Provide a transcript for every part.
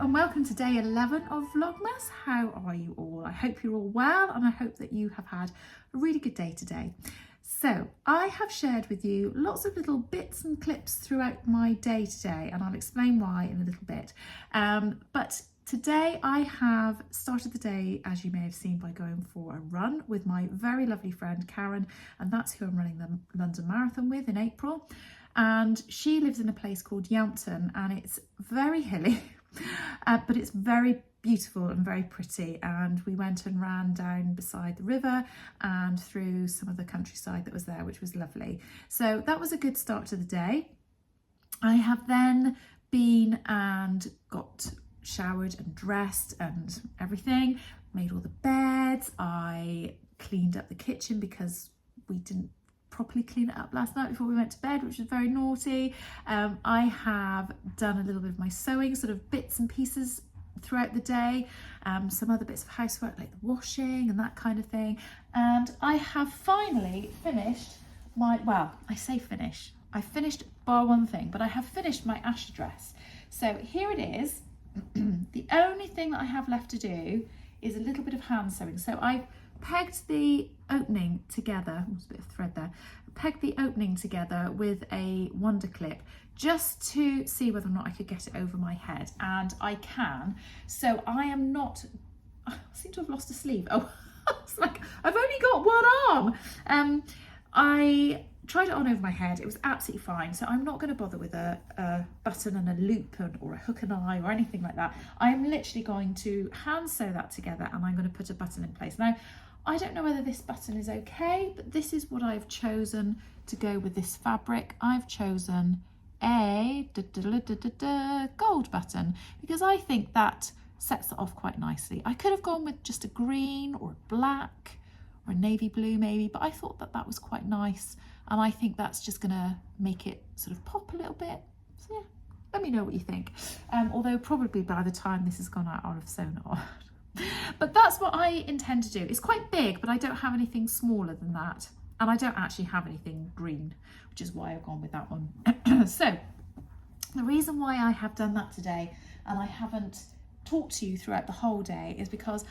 and welcome to day 11 of Vlogmas. How are you all? I hope you're all well and I hope that you have had a really good day today. So I have shared with you lots of little bits and clips throughout my day today, and I'll explain why in a little bit. But today I have started the day, as you may have seen, by going for a run with my very lovely friend Karen, and that's who I'm running the London Marathon with in April. And she lives in a place called Yampton, and it's very hilly, but it's very beautiful and very pretty. And we went and ran down beside the river and through some of the countryside that was there, which was lovely. So that was a good start to the day. I have then been and got showered and dressed and everything, made all the beds. I cleaned up the kitchen because we didn't properly clean it up last night before we went to bed, which was very naughty. I have done a little bit of my sewing, sort of bits and pieces throughout the day, some other bits of housework like the washing and that kind of thing. And I have finally finished my, well, I say finish, I finished bar one thing, but I have finished my Asha dress. So here it is. The only thing that I have left to do is a little bit of hand sewing. So I've pegged the opening together, there's a bit of thread there, pegged the opening together with a wonder clip just to see whether or not I could get it over my head, and I can. So I am not, I seem to have lost a sleeve. Oh, it's like I've only got one arm. I tried it on over my head, it was absolutely fine, so I'm not going to bother with a button and a loop or a hook and eye or anything like that. I am literally going to hand sew that together, and I'm going to put a button in place. Now, I don't know whether this button is okay, but this is what I've chosen to go with this fabric. I've chosen a gold button because I think that sets it off quite nicely. I could have gone with just a green or a black or a navy blue maybe, but I thought that that was quite nice, and I think that's just gonna make it sort of pop a little bit. So yeah, let me know what you think. Although probably by the time this has gone out, I'll have sewn it on. But that's what I intend to do. It's quite big, but I don't have anything smaller than that. And I don't actually have anything green, which is why I've gone with that one. So the reason why I have done that today and I haven't talked to you throughout the whole day is because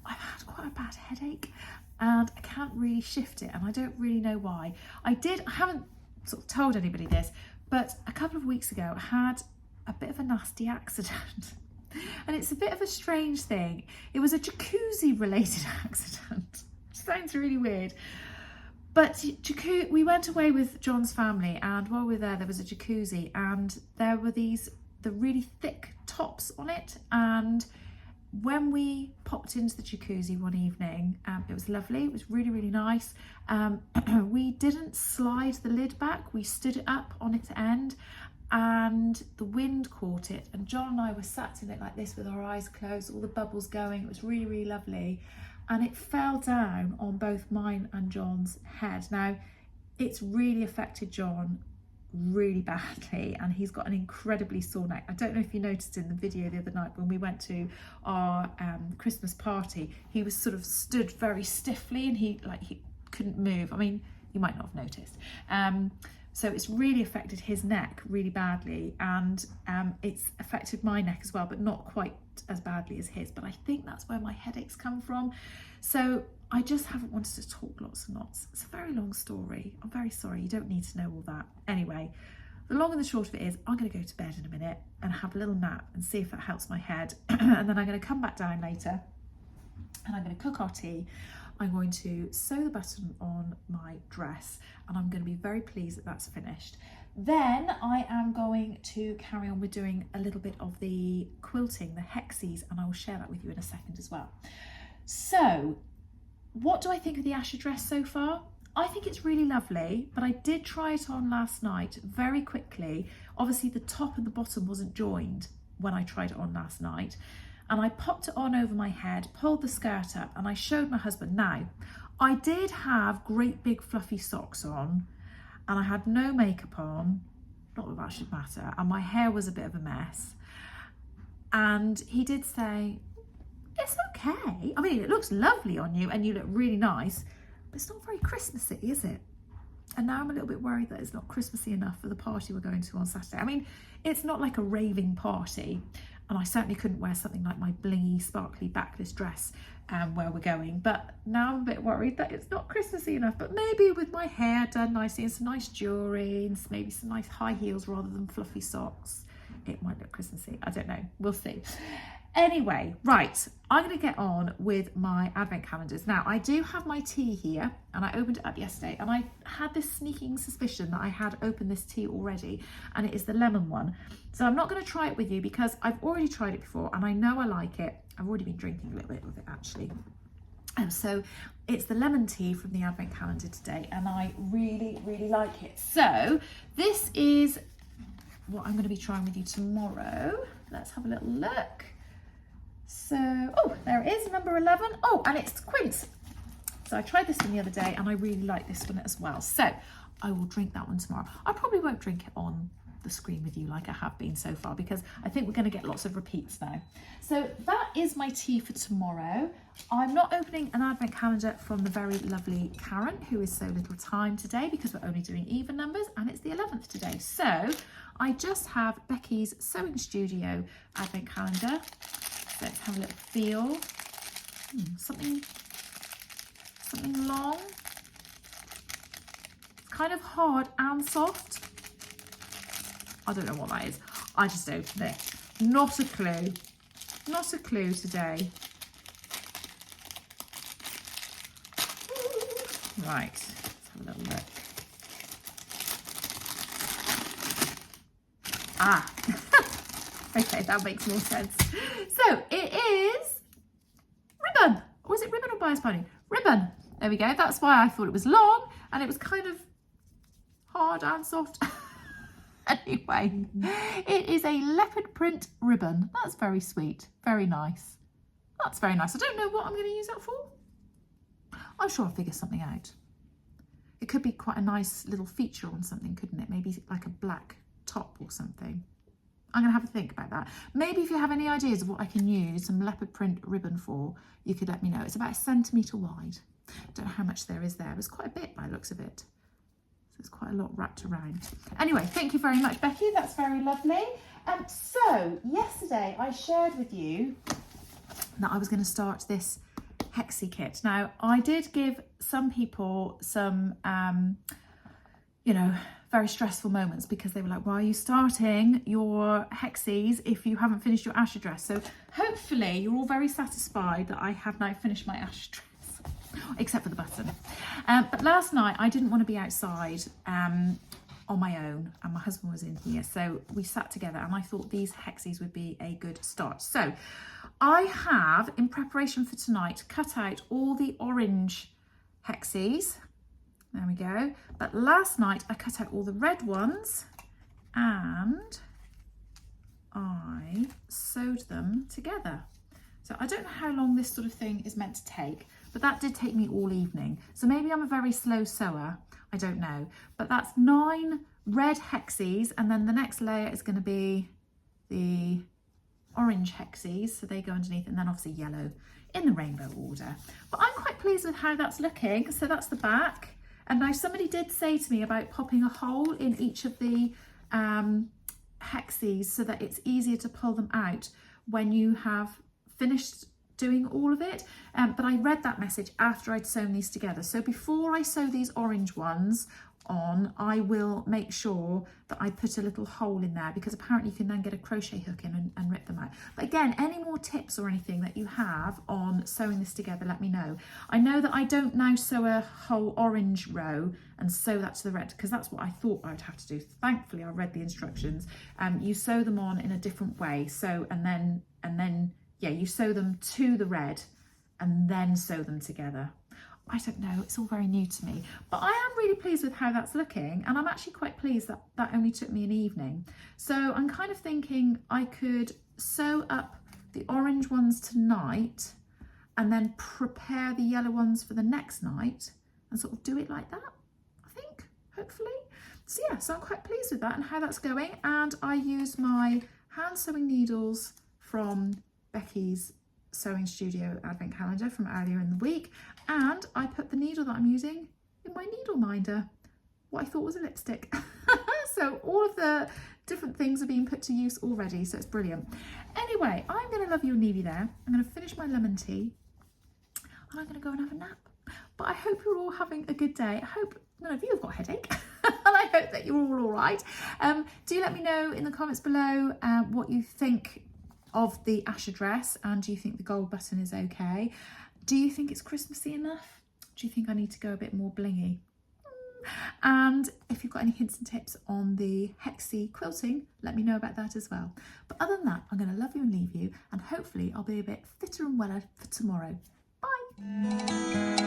I've had quite a bad headache and I can't really shift it, and I don't really know why. I haven't sort of told anybody this, but a couple of weeks ago I had a bit of a nasty accident. And it's a bit of a strange thing. It was a jacuzzi related accident. Sounds really weird. But we went away with John's family, and while we were there was a jacuzzi, and there were the really thick tops on it. And when we popped into the jacuzzi one evening, it was lovely. It was really, really nice. We didn't slide the lid back. We stood it up on its end, and the wind caught it, and John and I were sat in it like this with our eyes closed, all the bubbles going. It was really, really lovely, and it fell down on both mine and John's head. Now, it's really affected John really badly, and he's got an incredibly sore neck. I don't know if you noticed in the video the other night when we went to our Christmas party, he was sort of stood very stiffly and he couldn't move. I mean, you might not have noticed. So it's really affected his neck really badly, and it's affected my neck as well, but not quite as badly as his. But I think that's where my headaches come from. So I just haven't wanted to talk lots and lots. It's a very long story. I'm very sorry. You don't need to know all that. Anyway, the long and the short of it is I'm going to go to bed in a minute and have a little nap and see if that helps my head. And then I'm going to come back down later and I'm going to cook our tea. I'm going to sew the button on my dress, and I'm going to be very pleased that that's finished. Then I am going to carry on with doing a little bit of the quilting, the hexies, and I will share that with you in a second as well. So what do I think of the Asha dress so far? I think it's really lovely, but I did try it on last night very quickly. Obviously the top and the bottom wasn't joined when I tried it on last night. And I popped it on over my head, pulled the skirt up, and I showed my husband. Now, I did have great big fluffy socks on, and I had no makeup on, not that that should matter, and my hair was a bit of a mess. And he did say, it's okay. I mean, it looks lovely on you, and you look really nice, but it's not very Christmassy, is it? And now I'm a little bit worried that it's not Christmassy enough for the party we're going to on Saturday. I mean, it's not like a raving party. and I certainly couldn't wear something like my blingy, sparkly backless dress where we're going. But now I'm a bit worried that it's not Christmassy enough, but maybe with my hair done nicely and some nice jewellery and maybe some nice high heels rather than fluffy socks, it might look Christmassy. I don't know, we'll see. Anyway, right, I'm going to get on with my advent calendars. Now, I do have my tea here, and I opened it up yesterday, and I had this sneaking suspicion that I had opened this tea already, and it is the lemon one. So I'm not going to try it with you because I've already tried it before, and I know I like it. I've already been drinking a little bit of it, actually. So it's the lemon tea from the advent calendar today, and I really, really like it. So this is what I'm going to be trying with you tomorrow. Let's have a little look. So, oh, there it is, number 11. Oh, and it's quince. So I tried this one the other day and I really like this one as well. So I will drink that one tomorrow. I probably won't drink it on the screen with you like I have been so far because I think we're going to get lots of repeats now. So that is my tea for tomorrow. I'm not opening an advent calendar from the very lovely Karen, who is so little time today because we're only doing even numbers and it's the 11th today. So I just have Becky's Sewing Studio advent calendar. Let's have a little feel. Something long. It's kind of hard and soft. I don't know what that is. I just opened it. Not a clue. Not a clue today. Right, let's have a little look. Ah, okay, that makes more sense. So it is ribbon. Or is it ribbon or bias binding? Ribbon. There we go. That's why I thought it was long and it was kind of hard and soft. Anyway, it is a leopard print ribbon. That's very sweet. Very nice. That's very nice. I don't know what I'm going to use that for. I'm sure I'll figure something out. It could be quite a nice little feature on something, couldn't it? Maybe like a black top or something. I'm going to have a think about that. Maybe if you have any ideas of what I can use some leopard print ribbon for, you could let me know. It's about 1 centimetre wide. Don't know how much there is there. It's quite a bit by the looks of it. So it's quite a lot wrapped around. Anyway, thank you very much, Becky. That's very lovely. So yesterday I shared with you that I was going to start this Hexie kit. Now, I did give some people some, you know, very stressful moments because they were like, why are you starting your Hexies if you haven't finished your Asha dress? So hopefully you're all very satisfied that I have now finished my Asha dress, except for the button. But last night I didn't want to be outside on my own and my husband was in here. So we sat together and I thought these Hexies would be a good start. So I have, in preparation for tonight, cut out all the orange Hexies. There we go. But last night I cut out all the red ones and I sewed them together. So I don't know how long this sort of thing is meant to take, but that did take me all evening. So maybe I'm a very slow sewer. I don't know. But that's 9 red Hexies, and then the next layer is going to be the orange Hexies. So they go underneath, and then obviously yellow in the rainbow order. But I'm quite pleased with how that's looking. So that's the back. And now somebody did say to me about popping a hole in each of the Hexies so that it's easier to pull them out when you have finished doing all of it. But I read that message after I'd sewn these together. So before I sew these orange ones on, I will make sure that I put a little hole in there because apparently you can then get a crochet hook in and rip them out. But again, any more tips or anything that you have on sewing this together, let me know. I know that I don't now sew a whole orange row and sew that to the red because that's what I thought I would have to do. Thankfully, I read the instructions. You sew them on in a different way. So, and then, yeah, you sew them to the red and then sew them together. I don't know, it's all very new to me, but I am really pleased with how that's looking, and I'm actually quite pleased that that only took me an evening. So I'm kind of thinking I could sew up the orange ones tonight and then prepare the yellow ones for the next night and sort of do it like that, I think, hopefully. So yeah, so I'm quite pleased with that and how that's going, and I use my hand sewing needles from Becky's Sewing Studio advent calendar from earlier in the week, and I put the needle that I'm using in my needle minder, what I thought was a lipstick. So all of the different things are being put to use already, so it's brilliant. Anyway, I'm going to love you and leave you there. I'm going to finish my lemon tea and I'm going to go and have a nap. But I hope you're all having a good day. I hope none of you have got a headache. And I hope that you're all right. Do let me know in the comments below what you think of the Asha dress, and do you think the gold button is okay? Do you think it's Christmassy enough? Do you think I need to go a bit more blingy? And if you've got any hints and tips on the hexy quilting, let me know about that as well. But other than that, I'm going to love you and leave you, and hopefully I'll be a bit fitter and weller for tomorrow. Bye.